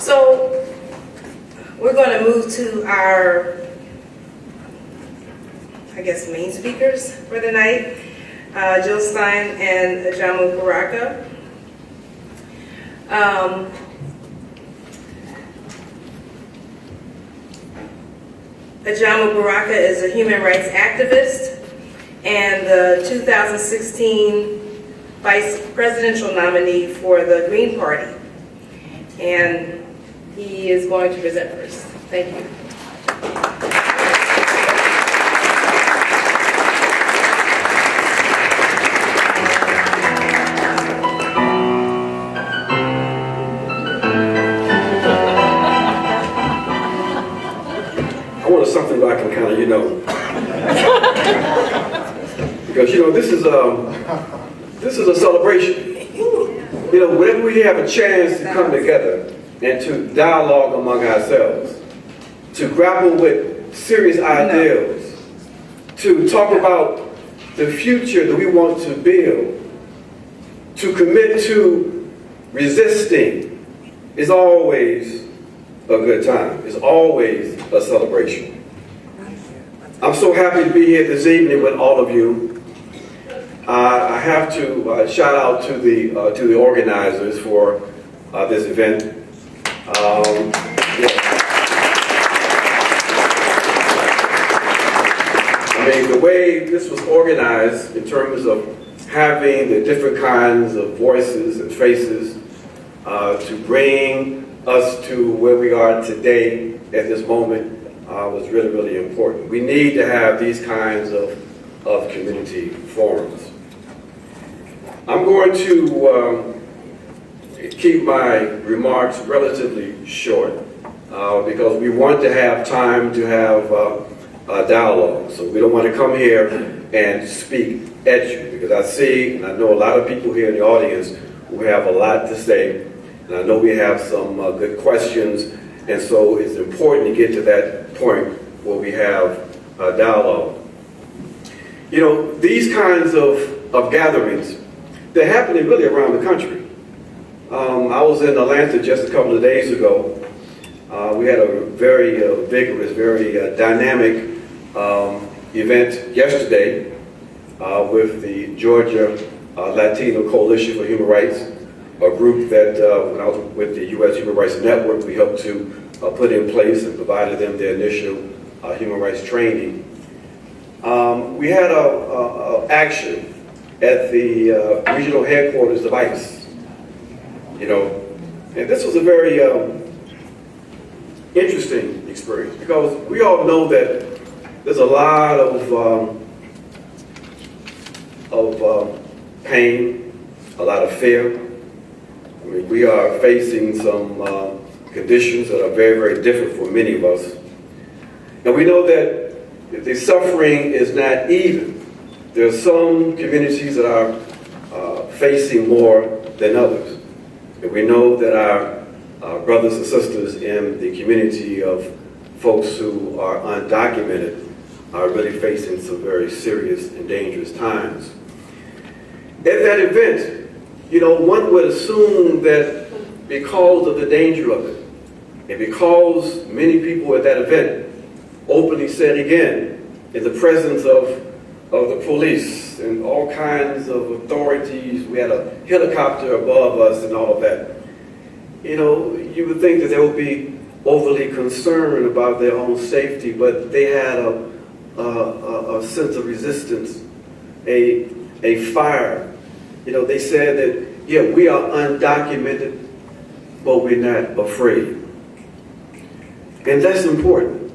So we're going to move to our, I guess, main speakers for the night, Jill Stein and Ajamu Baraka. Ajamu Baraka is a human rights activist and the 2016 vice presidential nominee for the Green Party. And he is going to present first. Thank you. I wanted something that I can kind of, because this is a celebration. Whenever we have a chance to come together and to dialogue among ourselves, to grapple with serious ideals, to talk about the future that we want to build, to commit to resisting, is always a good time. It's always a celebration. I'm so happy to be here this evening with all of you. I have to shout out to the organizers for this event. I mean, the way this was organized in terms of having the different kinds of voices and faces to bring us to where we are today at this moment was really, really important. We need to have these kinds of community forums. I'm going to keep my remarks relatively short because we want to have time to have a dialogue. So we don't want to come here and speak at you, because I see and I know a lot of people here in the audience who have a lot to say, and I know we have some good questions, and so it's important to get to that point where we have a dialogue. These kinds of gatherings, they're happening really around the country. I was in Atlanta just a couple of days ago. We had a very vigorous, very dynamic event yesterday with the Georgia Latino Coalition for Human Rights, a group that when I was with the U.S. Human Rights Network, we helped to put in place and provided them their initial human rights training. We had an action at the regional headquarters of ICE, and this was a very interesting experience, because we all know that there's a lot of pain, a lot of fear. I mean, we are facing some conditions that are very, very different for many of us. And we know that the suffering is not even. There are some communities that are facing more than others. And we know that our brothers and sisters in the community of folks who are undocumented are really facing some very serious and dangerous times. At that event, one would assume that because of the danger of it, and because many people at that event openly said again, in the presence of the police and all kinds of authorities, we had a helicopter above us and all of that, you would think that they would be overly concerned about their own safety, but they had a sense of resistance, a fire. They said that, yeah, we are undocumented, but we're not afraid. And that's important.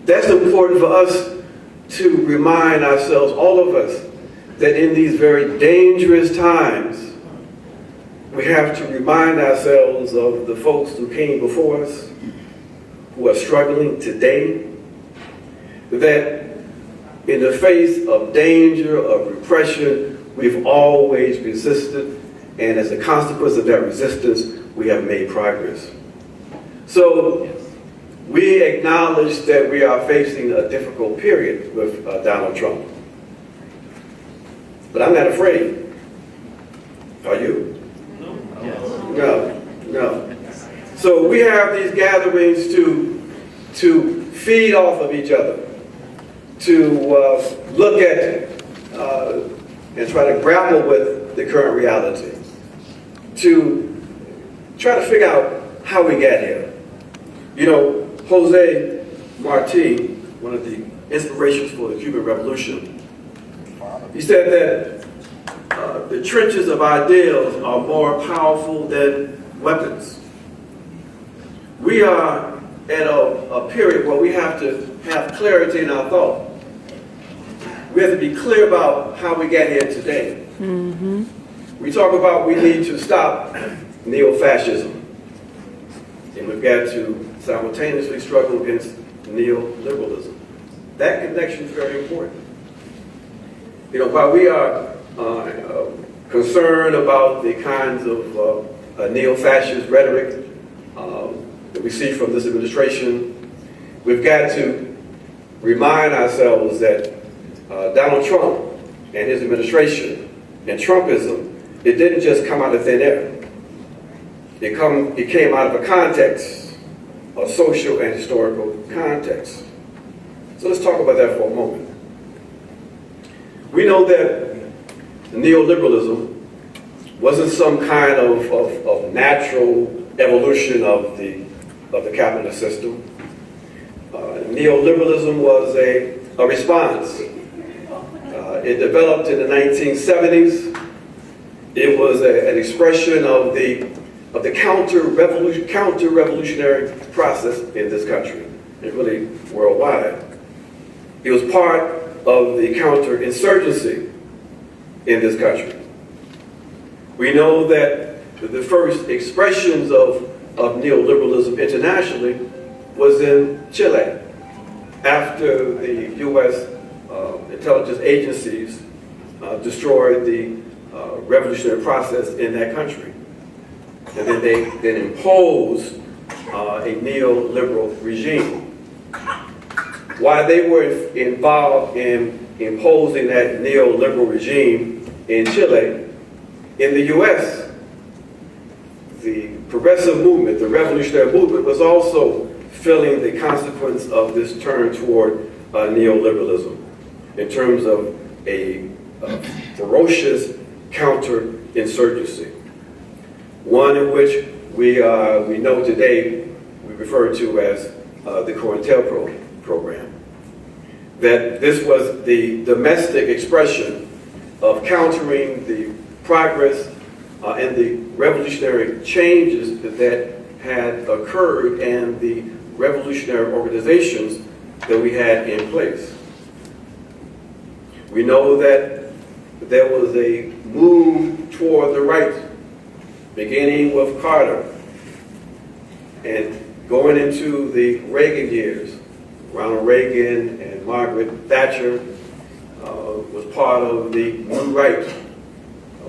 That's important for us to remind ourselves, all of us, that in these very dangerous times, we have to remind ourselves of the folks who came before us, who are struggling today, that in the face of danger, of repression, we've always resisted, and as a consequence of that resistance, we have made progress. So we acknowledge that we are facing a difficult period with Donald Trump. But I'm not afraid. Are you? No. So we have these gatherings to feed off of each other, to look at and try to grapple with the current reality, to try to figure out how we got here. You know, Jose Marti, one of the inspirations for the Cuban Revolution, he said that the trenches of ideals are more powerful than weapons. We are at a period where we have to have clarity in our thought. We have to be clear about how we got here today. We talk about we need to stop neo-fascism, and we've got to simultaneously struggle against neoliberalism. That connection is very important. You know, while we are concerned about the kinds of neo-fascist rhetoric that we see from this administration, we've got to remind ourselves that Donald Trump and his administration and Trumpism, it didn't just come out of thin air. It came out of a context, a social and historical context. So let's talk about that for a moment. We know that neoliberalism wasn't some kind of natural evolution of the capitalist system. Neoliberalism was a response. It developed in the 1970s. It was an expression of the counter-revolutionary process in this country, and really worldwide. It was part of the counter-insurgency in this country. We know that the first expressions of neoliberalism internationally was in Chile, after the U.S. Intelligence agencies destroyed the revolutionary process in that country. And then they imposed a neoliberal regime. While they were involved in imposing that neoliberal regime in Chile, in the U.S., the progressive movement, the revolutionary movement, was also feeling the consequence of this turn toward neoliberalism in terms of a ferocious counter-insurgency. One in which we know today we refer to as the COINTELPRO program. That this was the domestic expression of countering the progress and the revolutionary changes that had occurred and the revolutionary organizations that we had in place. We know that there was a move toward the right, beginning with Carter and going into the Reagan years. Ronald Reagan and Margaret Thatcher was part of the new right,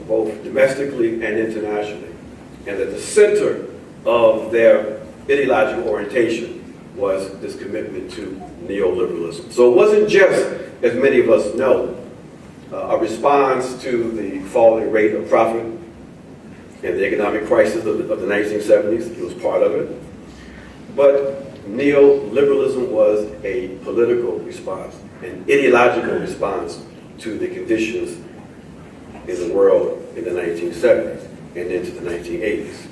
both domestically and internationally. And at the center of their ideological orientation was this commitment to neoliberalism. So it wasn't just, as many of us know, a response to the falling rate of profit and the economic crisis of the 1970s. It was part of it. But neoliberalism was a political response, an ideological response to the conditions in the world in the 1970s and into the 1980s.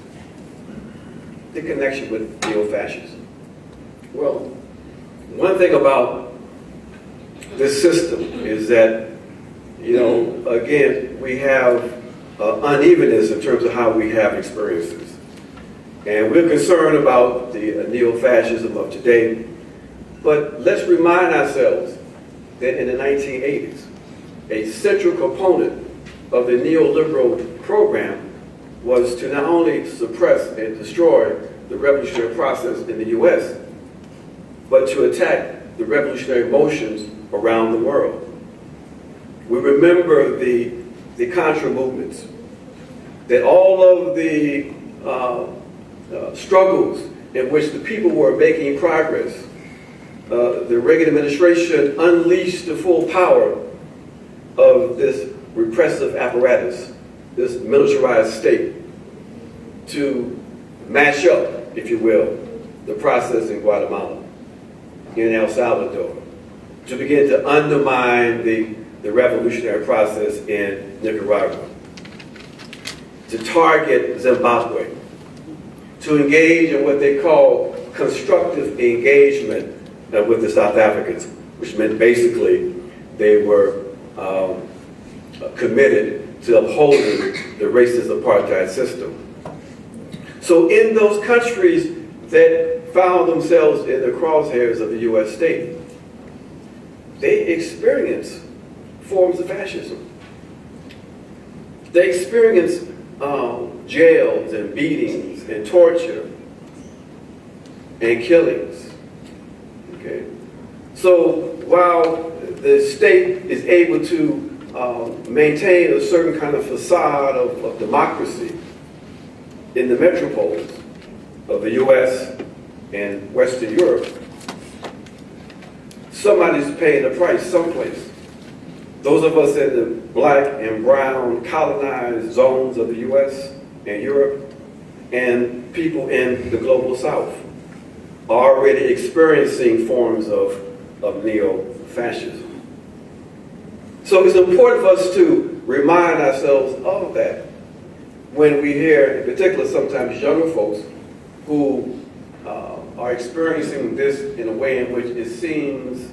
The connection with neo-fascism. Well, one thing about this system is that, you know, again, we have unevenness in terms of how we have experiences. And we're concerned about the neo-fascism of today, but let's remind ourselves that in the 1980s, a central component of the neoliberal program was to not only suppress and destroy the revolutionary process in the U.S., but to attack the revolutionary motions around the world. We remember the Contra movements, that all of the struggles in which the people were making progress, the Reagan administration unleashed the full power of this repressive apparatus, this militarized state, to match up if you will, the process in Guatemala, in El Salvador, to begin to undermine the revolutionary process in Nicaragua, to target Zimbabwe, to engage in what they call constructive engagement with the South Africans, which meant basically they were committed to upholding the racist apartheid system. So in those countries that found themselves in the crosshairs of the U.S. state, they experienced forms of fascism. They experienced jails and beatings and torture and killings. Okay? So while the state is able to maintain a certain kind of facade of democracy in the metropoles of the U.S. and Western Europe, somebody's paying the price someplace. Those of us in the black and brown colonized zones of the U.S. and Europe, and people in the global South are already experiencing forms of neo-fascism. So it's important for us to remind ourselves of that when we hear, in particular, sometimes younger folks who are experiencing this in a way in which it seems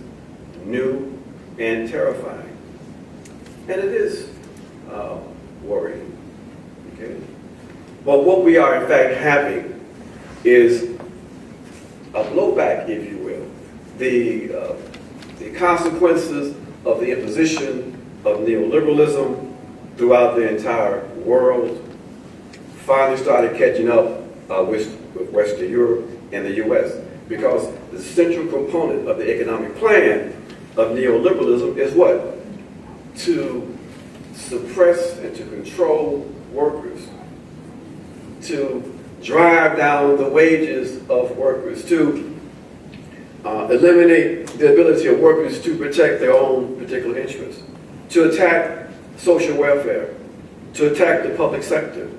new and terrifying. And it is worrying. Okay? But what we are in fact having is a blowback, if you will. The consequences of the imposition of neoliberalism throughout the entire world finally started catching up with Western Europe and the U.S. because the central component of the economic plan of neoliberalism is what? To suppress and to control workers, to drive down the wages of workers, to eliminate the ability of workers to protect their own particular interests, to attack social welfare, to attack the public sector,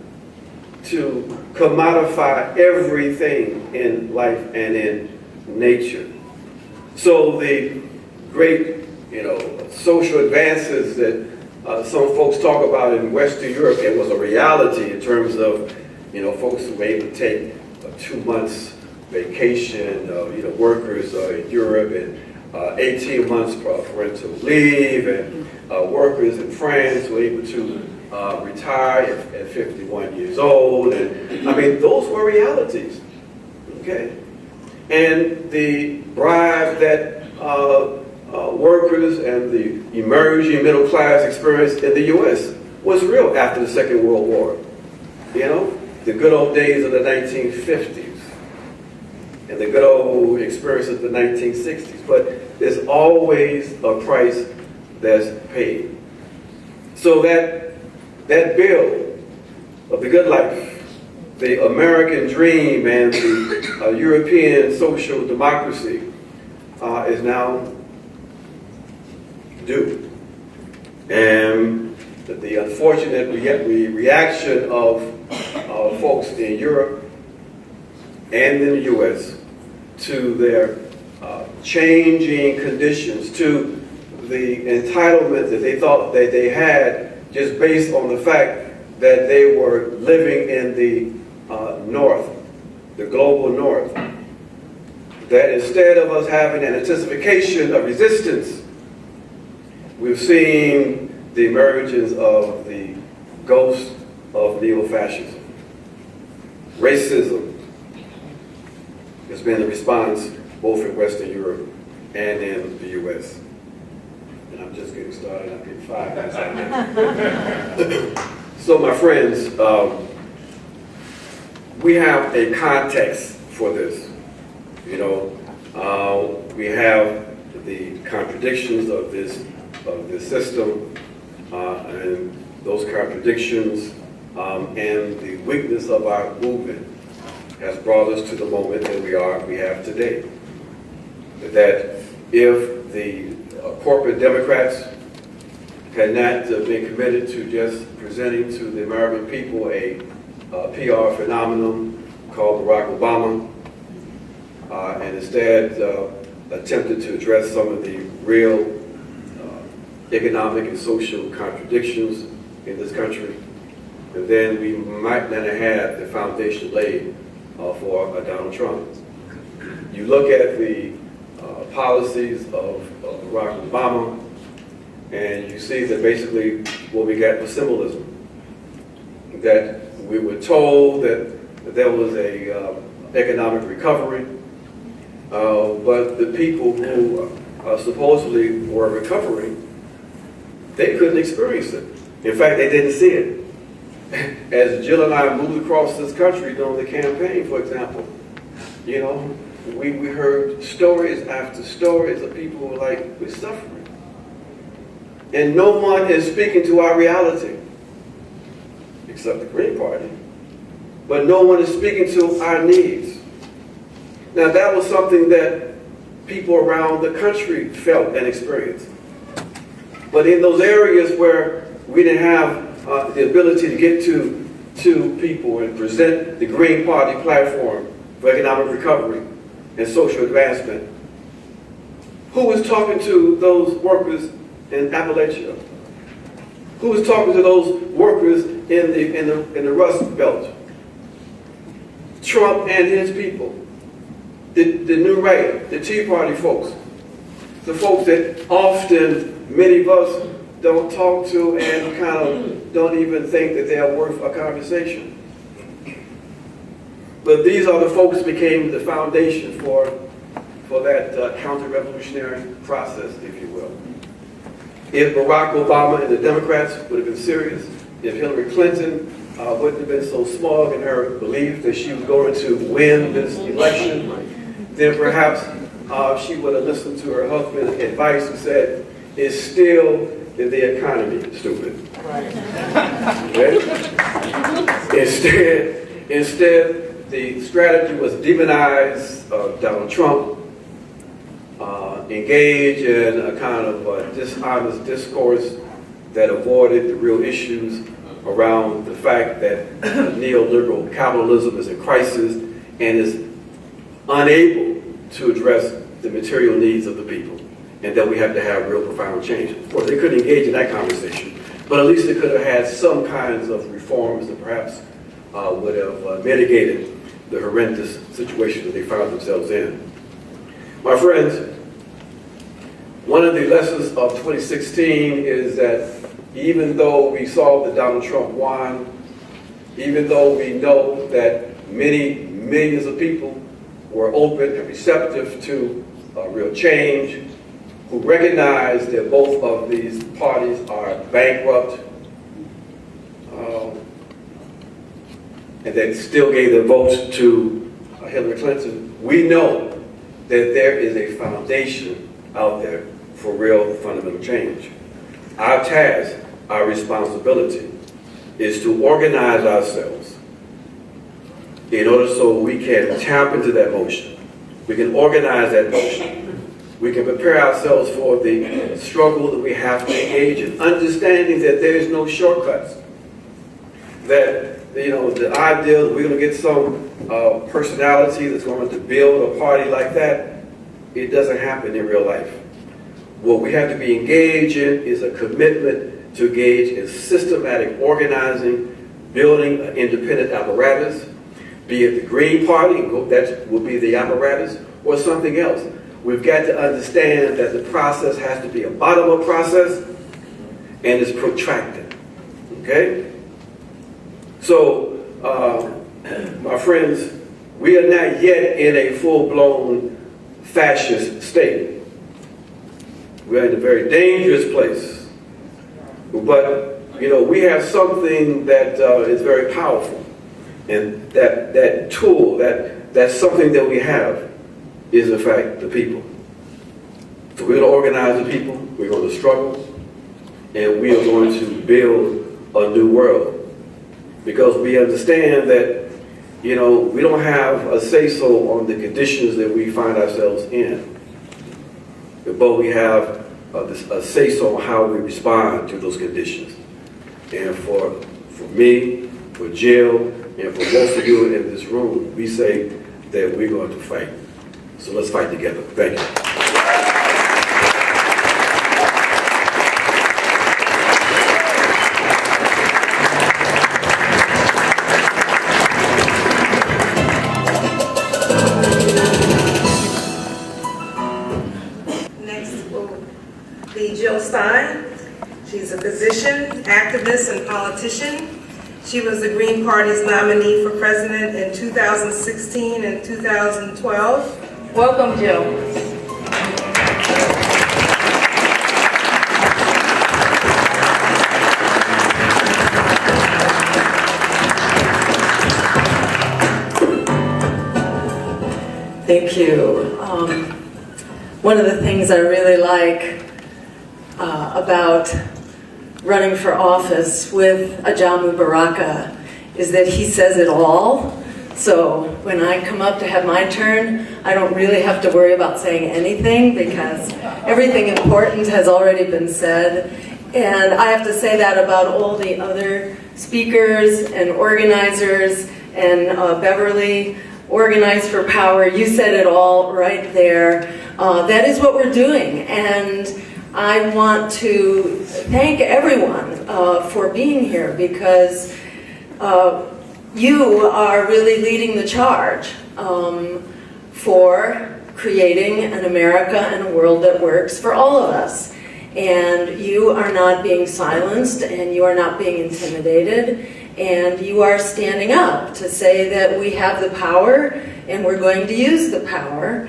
to commodify everything in life and in nature. So the great, social advances that some folks talk about in Western Europe, it was a reality in terms of, folks who were able to take 2 months vacation, workers in Europe, and 18 months parental leave, and workers in France were able to retire at 51 years old. And I mean, those were realities, okay? And the bribe that workers and the emerging middle class experienced in the U.S. was real after the Second World War. The good old days of the 1950s and the good old experience of the 1960s. But there's always a price that's paid. So that bill of the good life, the American dream and the European social democracy is now due. And the unfortunate reaction of folks in Europe and in the U.S. to their changing conditions, to the entitlement that they thought that they had just based on the fact that they were living in the North, the global North. That instead of us having an intensification of resistance, we've seen the emergence of the ghost of neo-fascism. Racism has been the response both in Western Europe and in the U.S. And I'm just getting started. I'm getting 5 minutes out. So my friends, we have a context for this. We have the contradictions of this system, and those contradictions and the weakness of our movement has brought us to the moment that we have today. That if the corporate Democrats had not been committed to just presenting to the American people a PR phenomenon called Barack Obama, and instead attempted to address some of the real economic and social contradictions in this country. And then we might not have had the foundation laid for Donald Trump. You look at the policies of Barack Obama, and you see that basically what we got was symbolism. That we were told that there was a economic recovery, but the people who supposedly were recovering, they couldn't experience it. In fact, they didn't see it. As Jill and I moved across this country during the campaign, for example, you know, we heard stories after stories of people who were like, we're suffering. And no one is speaking to our reality, except the Green Party. But no one is speaking to our needs. Now that was something that people around the country felt and experienced. But in those areas where we didn't have the ability to get to people and present the Green Party platform for economic recovery and social advancement, who was talking to those workers in Appalachia? Who was talking to those workers in the Rust Belt? Trump and his people, the New Right, the Tea Party folks, the folks that often many of us don't talk to and kind of don't even think that they are worth a conversation. But these are the folks that became the foundation for that counter-revolutionary process, if you will. If Barack Obama and the Democrats would have been serious, if Hillary Clinton wouldn't have been so smug in her belief that she was going to win this election, then perhaps she would have listened to her husband's advice and said, it's still the economy, stupid. Okay? Instead, the strategy was demonize Donald Trump, engage in a kind of dishonest discourse that avoided the real issues around the fact that neoliberal capitalism is in crisis and is unable to address the material needs of the people, and that we have to have real profound change. Of course, they couldn't engage in that conversation, but at least they could have had some kinds of reforms that perhaps would have mitigated the horrendous situation that they found themselves in. My friends, one of the lessons of 2016 is that even though we saw that Donald Trump won, even though we know that many millions of people were open and receptive to real change, who recognize that both of these parties are bankrupt, and that still gave their votes to Hillary Clinton, we know that there is a foundation out there for real fundamental change. Our task, our responsibility, is to organize ourselves in order so we can tap into that motion. We can organize that motion. We can prepare ourselves for the struggle that we have to engage in, understanding that there is no shortcuts. That, you know, the idea that we're going to get some personality that's going to build a party like that, it doesn't happen in real life. What we have to be engaged in is a commitment to engage in systematic organizing, building an independent apparatus, be it the Green Party, that will be the apparatus, or something else. We've got to understand that the process has to be a bottom-up process and it's protracted. Okay? So, my friends, we are not yet in a full-blown fascist state. We're in a very dangerous place. But, you know, we have something that is very powerful. And that tool, that's something that we have, is in fact the people. So we're going to organize the people, we're going to struggle, and we are going to build a new world. Because we understand that, you know, we don't have a say-so on the conditions that we find ourselves in. But we have a say-so on how we respond to those conditions. And for me, for Jill, and for most of you in this room, we say that we're going to fight. So let's fight together. Thank you. Stein. She's a physician, activist, and politician. She was the Green Party's nominee for president in 2016 and 2012. Welcome, Jill. Thank you. One of the things I really like about running for office with Ajamu Baraka is that he says it all. So when I come up to have my turn, I don't really have to worry about saying anything because everything important has already been said. And I have to say that about all the other speakers and organizers and Beverly, Organize for Power. You said it all right there. That is what we're doing. And I want to thank everyone for being here because you are really leading the charge for creating an America and a world that works for all of us. And you are not being silenced and you are not being intimidated and you are standing up to say that we have the power and we're going to use the power.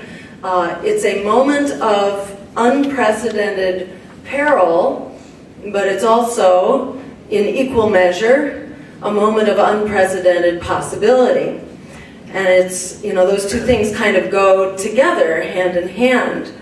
It's a moment of unprecedented peril, but it's also, in equal measure, a moment of unprecedented possibility. And it's, you know, those two things kind of go together, hand in hand.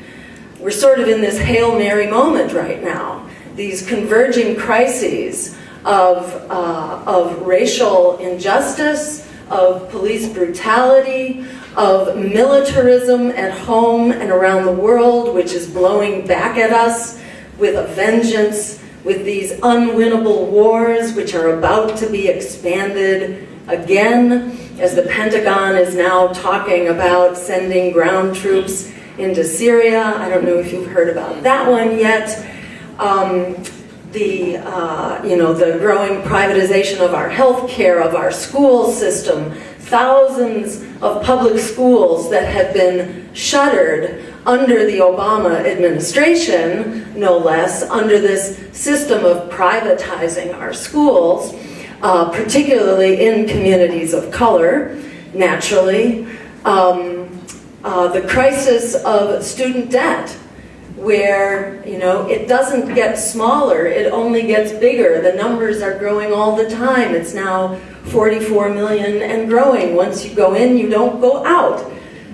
We're sort of in this Hail Mary moment right now. These converging crises of racial injustice, of police brutality, of militarism at home and around the world, which is blowing back at us with a vengeance, with these unwinnable wars which are about to be expanded again, as the Pentagon is now talking about sending ground troops into Syria. I don't know if you've heard about that one yet. The growing privatization of our health care, of our school system, thousands of public schools that have been shuttered under the Obama administration, no less, under this system of privatizing our schools, particularly in communities of color, naturally. The crisis of student debt, where, you know, it doesn't get smaller, it only gets bigger. The numbers are growing all the time. It's now 44 million and growing. Once you go in, you don't go out.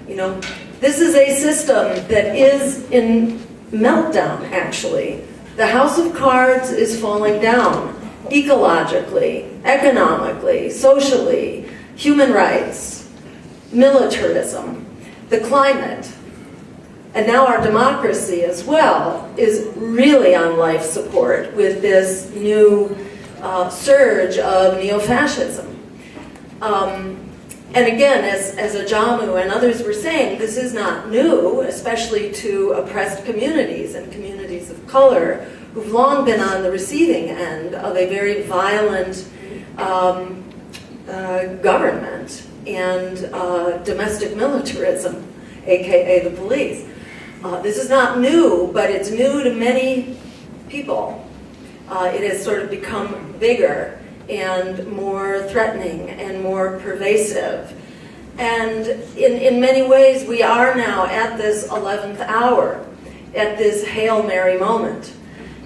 You know, this is a system that is in meltdown, actually. The house of cards is falling down, ecologically, economically, socially, human rights, militarism, the climate, and now our democracy as well is really on life support with this new surge of neo-fascism. And again, as Ajamu and others were saying, this is not new, especially to oppressed communities and communities of color who've long been on the receiving end of a very violent government and domestic militarism, aka the police. This is not new, but it's new to many people. It has sort of become bigger and more threatening and more pervasive. And in many ways, we are now at this 11th hour, at this Hail Mary moment.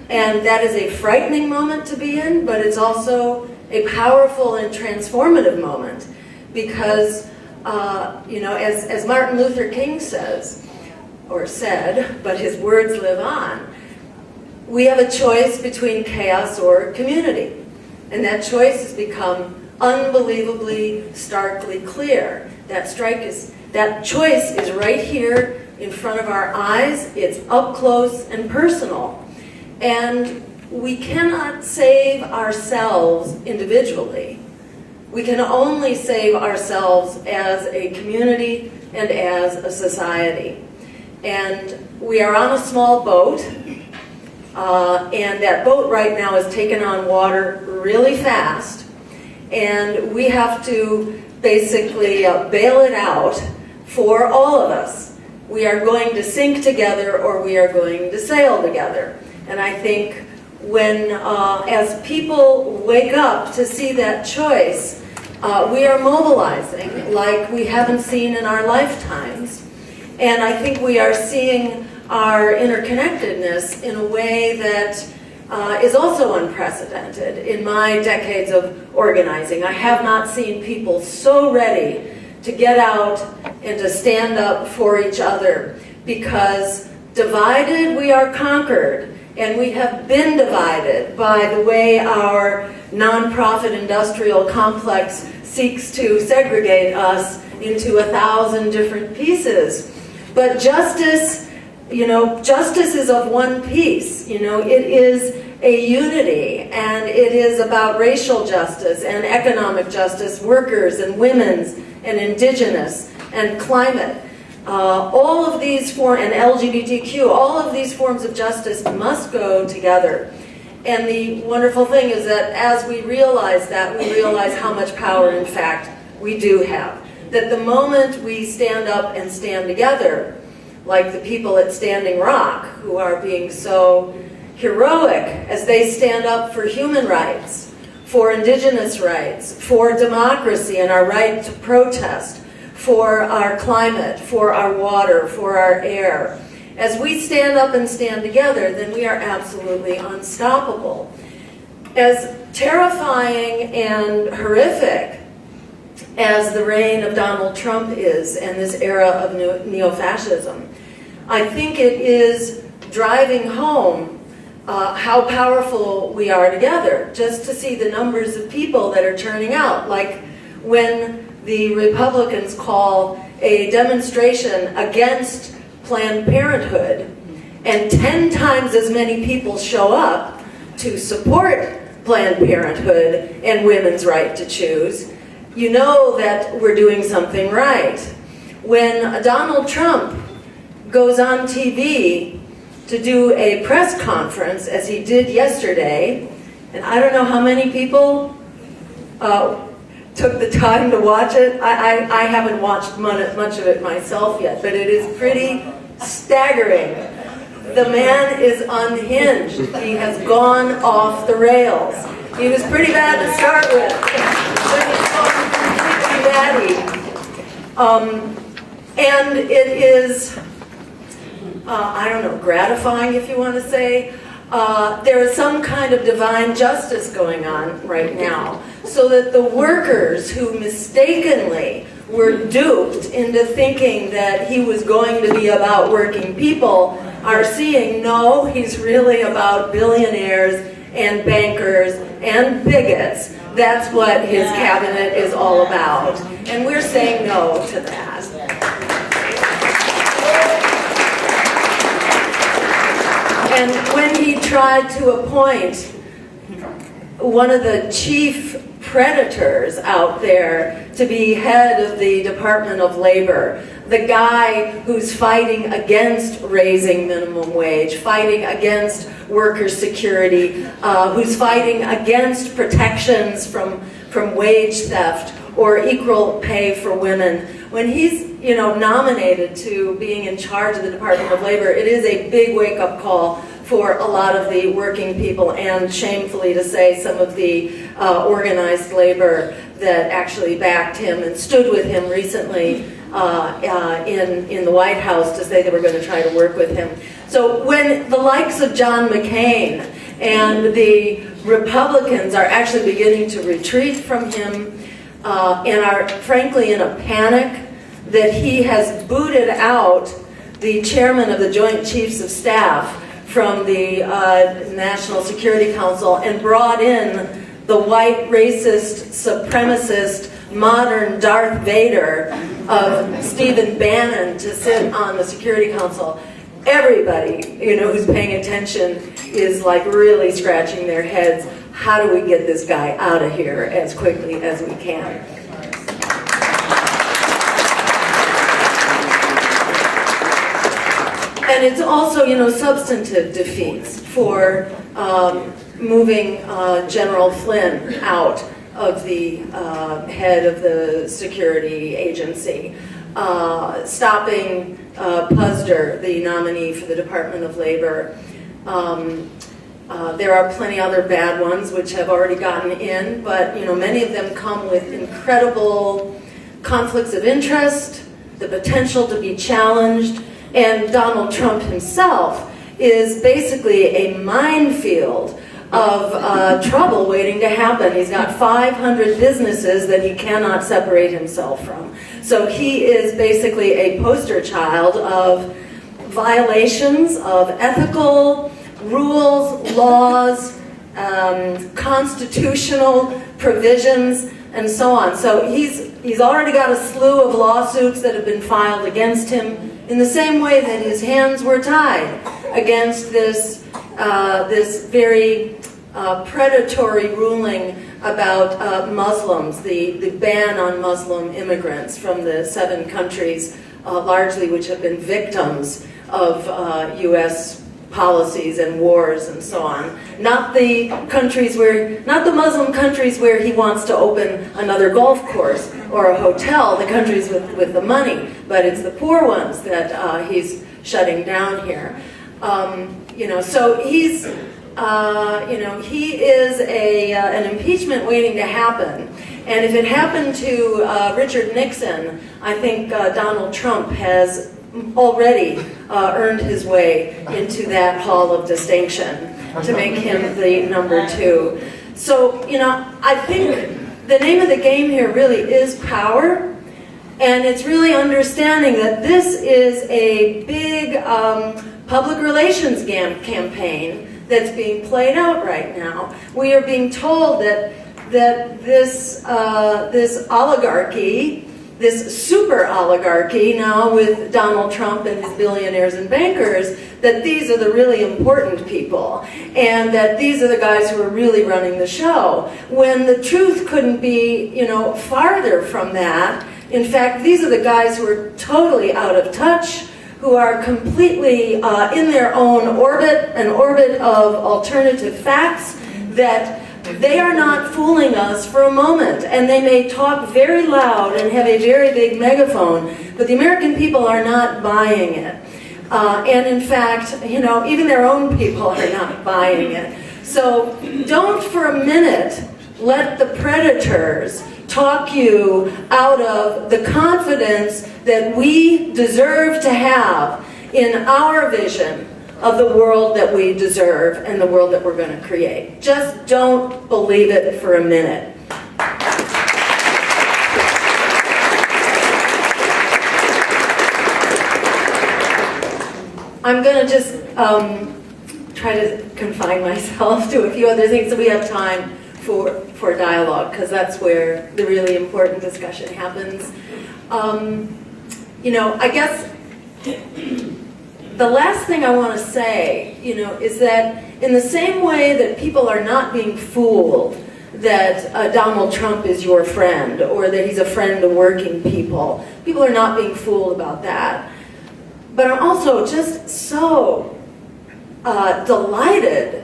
And that is a frightening moment to be in, but it's also a powerful and transformative moment because, as Martin Luther King says, or said, but his words live on, we have a choice between chaos or community. And that choice has become unbelievably, starkly clear. That choice is right here in front of our eyes. It's up close and personal. And we cannot save ourselves individually. We can only save ourselves as a community and as a society. And we are on a small boat, and that boat right now is taking on water really fast, and we have to basically bail it out for all of us. We are going to sink together, or we are going to sail together. And I think when, as people wake up to see that choice, we are mobilizing like we haven't seen in our lifetimes. And I think we are seeing our interconnectedness in a way that is also unprecedented in my decades of organizing. I have not seen people so ready to get out and to stand up for each other, because divided we are conquered, and we have been divided by the way our nonprofit industrial complex seeks to segregate us into 1,000 different pieces. But justice, justice is of one piece. It is a unity, and it is about racial justice and economic justice, workers and women's and indigenous and climate. All of these and LGBTQ, all of these forms of justice must go together. And the wonderful thing is that as we realize that, we realize how much power, in fact, we do have. That the moment we stand up and stand together, like the people at Standing Rock, who are being so heroic as they stand up for human rights, for indigenous rights, for democracy and our right to protest, for our climate, for our water, for our air. As we stand up and stand together, then we are absolutely unstoppable. As terrifying and horrific as the reign of Donald Trump is and this era of neo-fascism, I think it is driving home how powerful we are together, just to see the numbers of people that are turning out. Like when the Republicans call a demonstration against Planned Parenthood, and 10 times as many people show up to support Planned Parenthood and women's right to choose, you know that we're doing something right. When Donald Trump goes on TV to do a press conference, as he did yesterday, and I don't know how many people took the time to watch it. I haven't watched much of it myself yet, but it is pretty staggering. The man is unhinged. He has gone off the rails. He was pretty bad to start with, but he's gone pretty batty. And it is, I don't know, gratifying, if you want to say. There is some kind of divine justice going on right now, so that the workers who mistakenly were duped into thinking that he was going to be about working people are seeing, no, he's really about billionaires and bankers and bigots. That's what his cabinet is all about. And we're saying no to that. And when he tried to appoint one of the chief predators out there to be head of the Department of Labor, the guy who's fighting against raising minimum wage, fighting against worker security, who's fighting against protections from wage theft or equal pay for women, when he's nominated to being in charge of the Department of Labor, it is a big wake-up call for a lot of the working people, and shamefully to say, some of the organized labor that actually backed him and stood with him recently in the White House to say they were going to try to work with him. So when the likes of John McCain and the Republicans are actually beginning to retreat from him and are frankly in a panic that he has booted out the chairman of the Joint Chiefs of Staff from the National Security Council and brought in the white, racist, supremacist, modern Darth Vader of Stephen Bannon to sit on the Security Council. Everybody, who's paying attention is like really scratching their heads. how do we get this guy out of here as quickly as we can? And it's also, substantive defeats for moving General Flynn out of the head of the security agency, stopping Puzder, the nominee for the Department of Labor. There are plenty other bad ones which have already gotten in, but many of them come with incredible conflicts of interest, the potential to be challenged, and Donald Trump himself is basically a minefield of trouble waiting to happen. He's got 500 businesses that he cannot separate himself from. So he is basically a poster child of violations of ethical rules, laws, constitutional provisions, and so on. So he's already got a slew of lawsuits that have been filed against him in the same way that his hands were tied against this very predatory ruling about Muslims, the ban on Muslim immigrants from the 7 countries, largely which have been victims of U.S. policies and wars and so on. Not the Muslim countries where he wants to open another golf course or a hotel, the countries with the money, but it's the poor ones that he's shutting down here. So he's, he is an impeachment waiting to happen. And if it happened to Richard Nixon, I think Donald Trump has already earned his way into that hall of distinction to make him the number 2. So, I think the name of the game here really is power, and it's really understanding that this is a big public relations campaign that's being played out right now. We are being told that this oligarchy, this super oligarchy now with Donald Trump and his billionaires and bankers, that these are the really important people and that these are the guys who are really running the show, when the truth couldn't be farther from that. In fact, these are the guys who are totally out of touch, who are completely in their own orbit, an orbit of alternative facts, that they are not fooling us for a moment. And they may talk very loud and have a very big megaphone, but the American people are not buying it. And in fact, even their own people are not buying it. So don't for a minute let the predators talk you out of the confidence that we deserve to have in our vision of the world that we deserve and the world that we're going to create. Just don't believe it for a minute. I'm going to just try to confine myself to a few other things so we have time for dialogue, because that's where the really important discussion happens. I guess the last thing I want to say, is that in the same way that people are not being fooled that Donald Trump is your friend or that he's a friend to working people, people are not being fooled about that. But I'm also just so delighted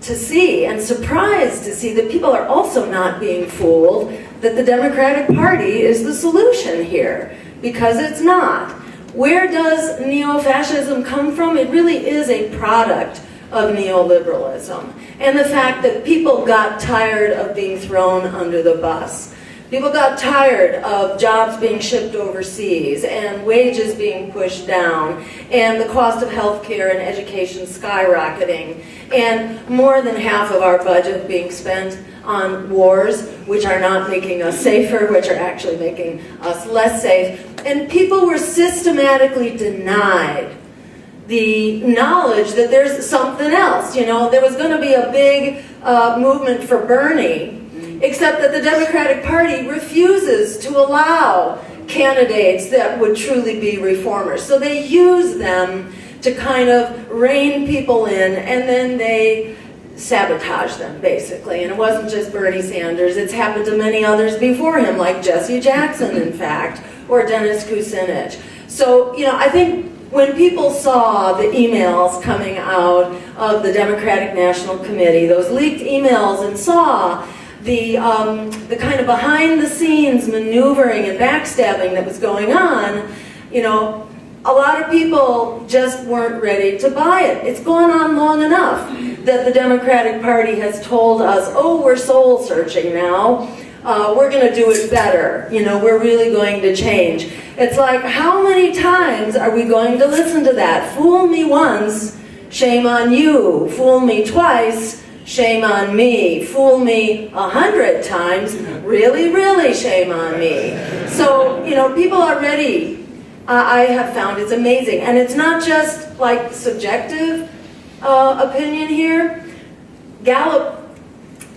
to see and surprised to see that people are also not being fooled that the Democratic Party is the solution here, because it's not. Where does neo-fascism come from? It really is a product of neoliberalism and the fact that people got tired of being thrown under the bus. People got tired of jobs being shipped overseas and wages being pushed down and the cost of healthcare and education skyrocketing and more than half of our budget being spent on wars, which are not making us safer, which are actually making us less safe. And people were systematically denied the knowledge that there's something else. There was going to be a big movement for Bernie, except that the Democratic Party refuses to allow candidates that would truly be reformers. So they use them to kind of rein people in, and then they sabotage them, basically. And it wasn't just Bernie Sanders. It's happened to many others before him, like Jesse Jackson, in fact, or Dennis Kucinich. So, I think when people saw the emails coming out of the Democratic National Committee, those leaked emails, and saw the kind of behind-the-scenes maneuvering and backstabbing that was going on, a lot of people just weren't ready to buy it. It's gone on long enough that the Democratic Party has told us, oh, we're soul-searching now. We're going to do it better. We're really going to change. It's like, how many times are we going to listen to that? Fool me once, shame on you. Fool me twice, shame on me. Fool me 100 times, really, really shame on me. So, people are ready. I have found it's amazing. And it's not just like subjective opinion here. Gallup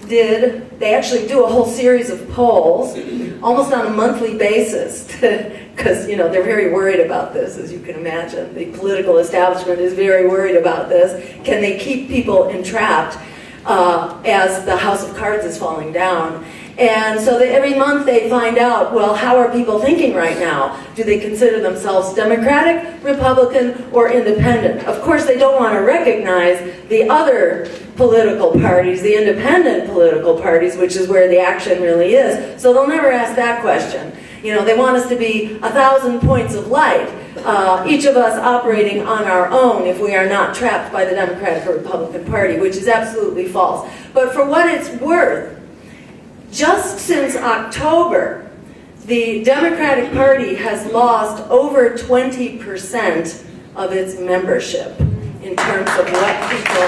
they actually do a whole series of polls, almost on a monthly basis, because, they're very worried about this, as you can imagine. The political establishment is very worried about this. Can they keep people entrapped as the house of cards is falling down? And so every month they find out, well, how are people thinking right now? Do they consider themselves Democratic, Republican, or Independent? Of course, they don't want to recognize the other political parties, the independent political parties, which is where the action really is. So they'll never ask that question. They want us to be 1,000 points of light, each of us operating on our own if we are not trapped by the Democratic or Republican Party, which is absolutely false. But for what it's worth, just since October, the Democratic Party has lost over 20% of its membership in terms of what people...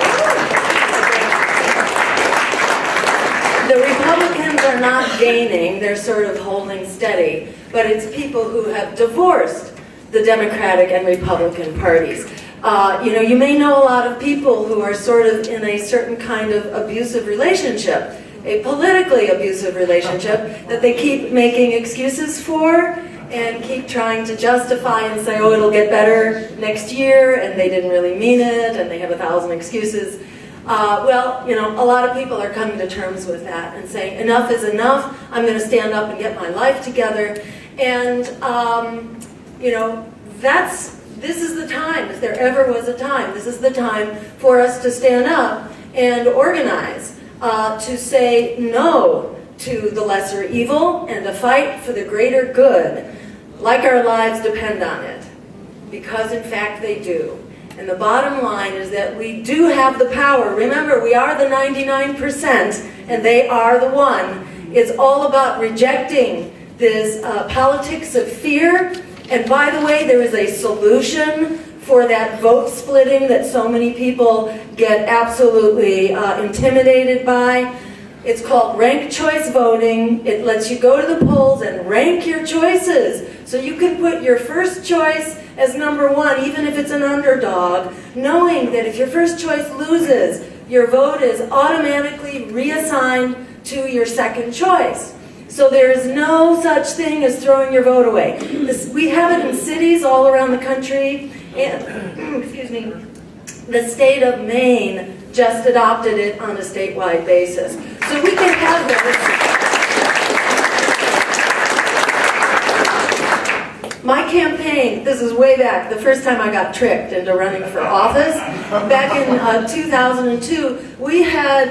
The Republicans are not gaining, they're sort of holding steady, but it's people who have divorced the Democratic and Republican parties. You may know a lot of people who are sort of in a certain kind of abusive relationship, a politically abusive relationship that they keep making excuses for and keep trying to justify and say, oh, it'll get better next year, and they didn't really mean it, and they have 1,000 excuses. A lot of people are coming to terms with that and saying, enough is enough, I'm going to stand up and get my life together. And, this is the time, if there ever was a time, this is the time for us to stand up and organize. To say no to the lesser evil and to fight for the greater good, like our lives depend on it, because in fact they do. And the bottom line is that we do have the power. Remember, we are the 99% and they are the 1. It's all about rejecting this politics of fear. And by the way, there is a solution for that vote splitting that so many people get absolutely intimidated by. It's called ranked choice voting. It lets you go to the polls and rank your choices. So you can put your first choice as number 1, even if it's an underdog, knowing that if your first choice loses, your vote is automatically reassigned to your second choice. So there is no such thing as throwing your vote away. We have it in cities all around the country. And, excuse me, the state of Maine just adopted it on a statewide basis. So we can have this. My campaign, this is way back, the first time I got tricked into running for office, back in 2002, we had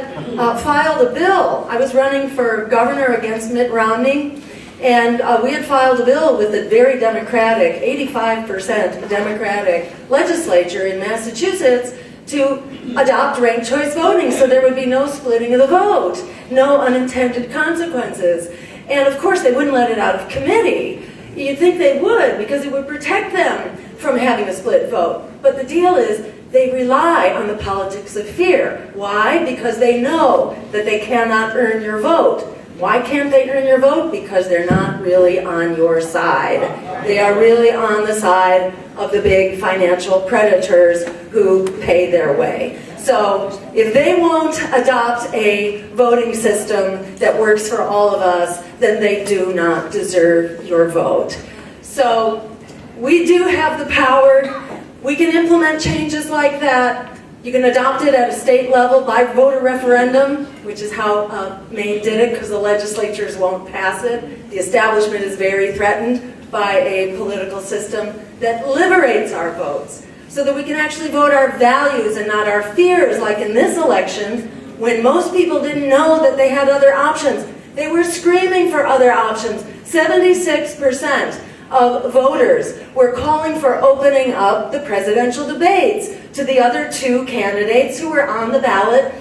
filed a bill. I was running for governor against Mitt Romney, and we had filed a bill with a very Democratic, 85% Democratic legislature in Massachusetts to adopt ranked choice voting so there would be no splitting of the vote, no unintended consequences. And of course they wouldn't let it out of committee. You'd think they would, because it would protect them from having a split vote. But the deal is, they rely on the politics of fear. Why? Because they know that they cannot earn your vote. Why can't they earn your vote? Because they're not really on your side. They are really on the side of the big financial predators who pay their way. So if they won't adopt a voting system that works for all of us, then they do not deserve your vote. So we do have the power. We can implement changes like that, You can adopt it at a state level by voter referendum, which is how Maine did it because the legislatures won't pass it. The establishment is very threatened by a political system that liberates our votes so that we can actually vote our values and not our fears, like in this election, when most people didn't know that they had other options. They were screaming for other options. 76% of voters were calling for opening up the presidential debates to the other two candidates who were on the ballot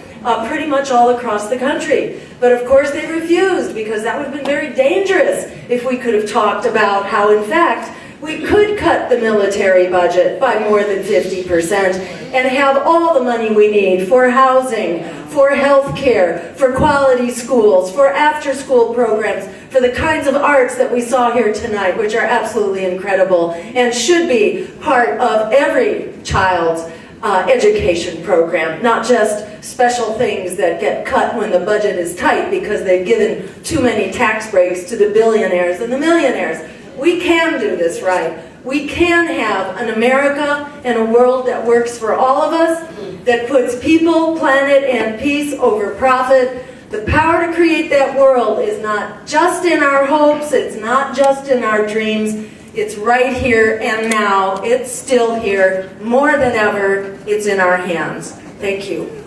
pretty much all across the country. But of course they refused, because that would have been very dangerous if we could have talked about how, in fact, we could cut the military budget by more than 50% and have all the money we need for housing, for health care, for quality schools, for after-school programs, for the kinds of arts that we saw here tonight, which are absolutely incredible and should be part of every child's education program, not just special things that get cut when the budget is tight because they've given too many tax breaks to the billionaires and the millionaires. We can do this right. We can have an America and a world that works for all of us, that puts people, planet, and peace over profit. The power to create that world is not just in our hopes, it's not just in our dreams, it's right here and now. It's still here. More than ever, it's in our hands. Thank you.